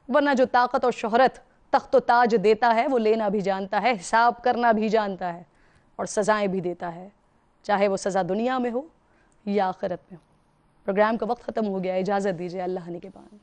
वरना जो ताकत और शोहरत तख्त व ताज देता है वो लेना भी जानता है, हिसाब करना भी जानता है और सज़ाएं भी देता है, चाहे वो सज़ा दुनिया में हो या आखिरत में हो। प्रोग्राम का वक्त ख़त्म हो गया, इजाज़त दीजिए, अल्लाह निगहबान।